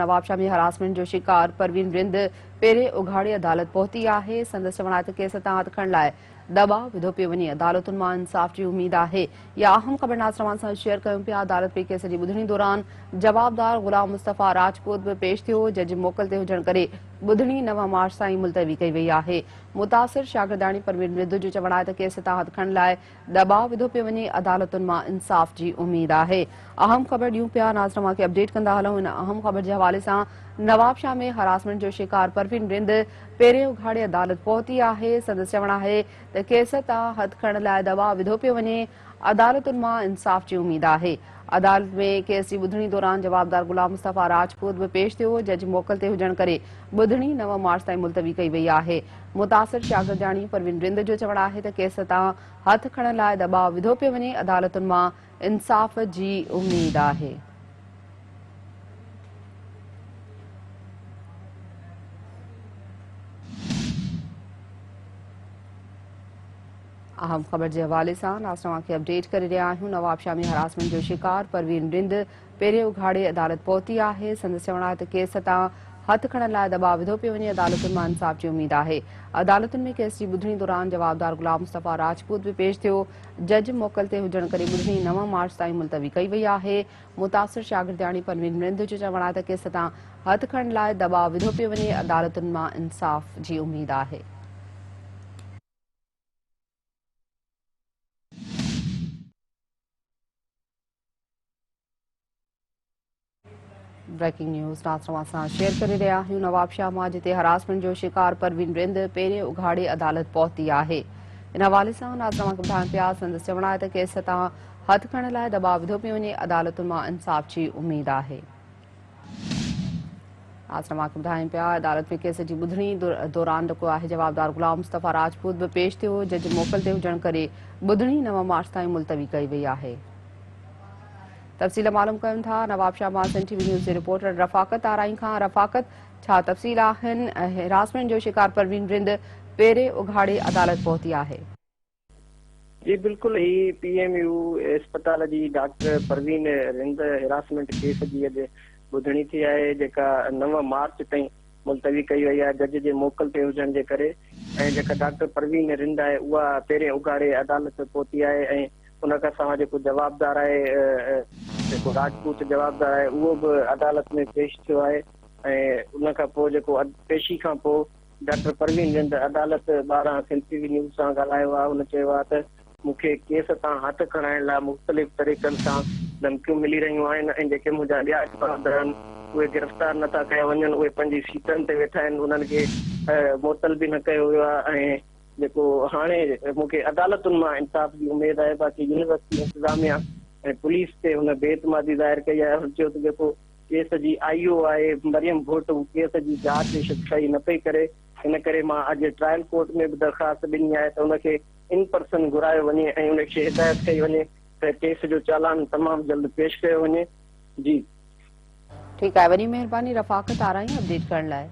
नवाबशाह में हरासमेंट जो शिकार परवीन रिंद पेरे उघाड़ी अदालत पहुती है। संदसि चवण आहे त केस तां हथ खणण लाइ दबाव विधो पियो वञे। अदालतुनि मां इंसाफ़ जी उम्मीद आहे। या अहम ख़बर नाज़रवान सां शेयर कयूं पिया। अदालत पई केस जी ॿुधणी दौरान जवाबदार गुलाम मुस्तफ़ा राजपूत बि पेश थियो। जज मोकल ते हुजण करे ॿुधणी 9 मार्च ताईं मुलतवी कई वई आहे। मुतासिर शागिर्दाणी परवीन रिंद जो चवण आहे त केस तां हथ खणण लाइ दबाव विधो पियो वञे। अदालतुनि मां इंसाफ़ जी उम्मीद आहे। अहम ख़बर ॾियूं पिया। नाज़रवान खे अपडेट कंदा हलूं। इन अहम ख़बर जे हवाले सां नवाबशाह में हरासमेंट जो शिकार परवीन रिंद पेरे उघाड़े अदालत पहुती है। संदसि चवण आहे त केस तां हथ खणण लाइ दबाव विधो पियो वञे। अदालतुनि मां इंसाफ़ जी उम्मीद आहे। अदालत में केस जी ॿुधणी दौरान जवाबदार गुलाम मुस्तफ़ा राजपूत बि पेश थियो। जज मोकल ते हुजण करे ॿुधणी 9 मार्च ताईं मुलतवी कई वई आहे। मुतासिर शागिर्दाणी परवीन रिंद जो चवण आहे त केस तां हथ खणण लाइ दबाव विधो पियो वञे। अदालतुनि मां इंसाफ़ जी उम्मीद आहे। अहम ख़बर के हवाले से नाज़रवान के अपडेट करे रहा आहियूं। नवाबशाह में हरासमेंट जो शिकार परवीन रिंद पेरे उघाड़े अदालत पहुती है। संदसि चवण आहे त केस तां हथ खणण लाइ दबाव विधो पियो वञे। अदालतुनि मां इंसाफ़ जी उम्मीद आहे। अदालतुनि में केस जी ॿुधणी दौरान जवाबदार गुलाम मुस्तफ़ा राजपूत भी पेश थियो। जज मोकल ते हुजण करे ॿुधणी 9 मार्च ताईं मुलतवी कई वई आहे। मुतासिर शागिर्दाणी परवीन रिंद जो चवण आहे त केस तां हथ खणण लाइ दबाव विधो पियो वञे। अदालतुनि मां इंसाफ़ जी उम्मीद आहे। ब्रेकिंग न्यूज़ नाज़रवान सां शेयर करे रहा आहियूं। नवाबशाह मां जिते हरासमेंट जो शिकार परवीन रिंद पेरे उघाड़े अदालत पहुती है। इन हवाले से नाज़रवान ॿुधाइनि पिया। संदसि चवण आहे त केस तां हथ खणण लाइ दबाव विधो पियो वञे। अदालतुनि मां इंसाफ़ जी उम्मीद आहे। नाज़रवान ॿुधाइनि पिया। अदालत में केस जी ॿुधणी दौरान जेको आहे जवाबदार गुलाम मुस्तफ़ा राजपूत भी पेश थियो। जज मोकल ते हुजण करे ॿुधणी 9 मार्च ताईं मुलतवी कई वई आहे। तफ़सील मालूम कयूं था। नवाबशाह मां सन टीवी न्यूज़ जे रिपोर्टर रफ़ाकत आराई खां। रफ़ाकत, छा तफ़सील आहिनि? हिरासमेंट जो शिकार परवीन रिंद पेरे उघाड़े अदालत पहुती है। जी बिल्कुल ही PMU अस्पताल जी डॉक्टर परवीन रिंद हिरासमेंट केस जी अॼु ॿुधणी थी आहे, जेका 9 मार्च ताईं मुलतवी कई वई आहे जज जे मोकल ते हुजण जे करे। ऐं जेका डॉक्टर परवीन रिंद आहे उहा पेरे उघाड़े अदालत पहुती आहे। ऐं उन खां सवाइ जेको जवाबदार आहे, जेको राजपूत जवाबदार आहे, उहो बि अदालत में पेश थियो आहे। ऐं उन खां पोइ जेको पेशी खां पोइ डॉक्टर परवीन रिंद अदालत 12 सन टीवी न्यूज़ सां ॻाल्हायो आहे। हुन चयो आहे त मूंखे केस तां हथ खणाइण लाइ मुख़्तलिफ़ तरीक़नि सां धमकियूं मिली रहियूं आहिनि। ऐं जेके मुंहिंजा ॿिया इस्ताद आहिनि उहे गिरफ़्तार नथा कया वञनि। उहे पंहिंजी सीटनि ते वेठा आहिनि, उन्हनि खे मुअतल बि न कयो वियो आहे। ऐं जेको हाणे मूंखे अदालतुनि मां इंसाफ़ जी उमेद आहे। बाक़ी यूनिवर्सिटी इंतिज़ामिया ऐं पुलिस ते हुन बेइतमादी ज़ाहिर कई आहे। हुन चयो त जेको केस जी IO आहे मरियम भुट, उहा केस जी जांच सही न पई करे। इन करे मां अॼु ट्रायल कोर्ट में बि दरख़्वास्त ॾिनी आहे त उनखे इन पर्सन घुरायो वञे ऐं उनखे हिदायत कई वञे त केस जो चालान तमामु जल्द पेश कयो वञे। जी ठीकु आहे। वॾी महिरबानी रफ़ाकत आराई अपडेट करण लाइ।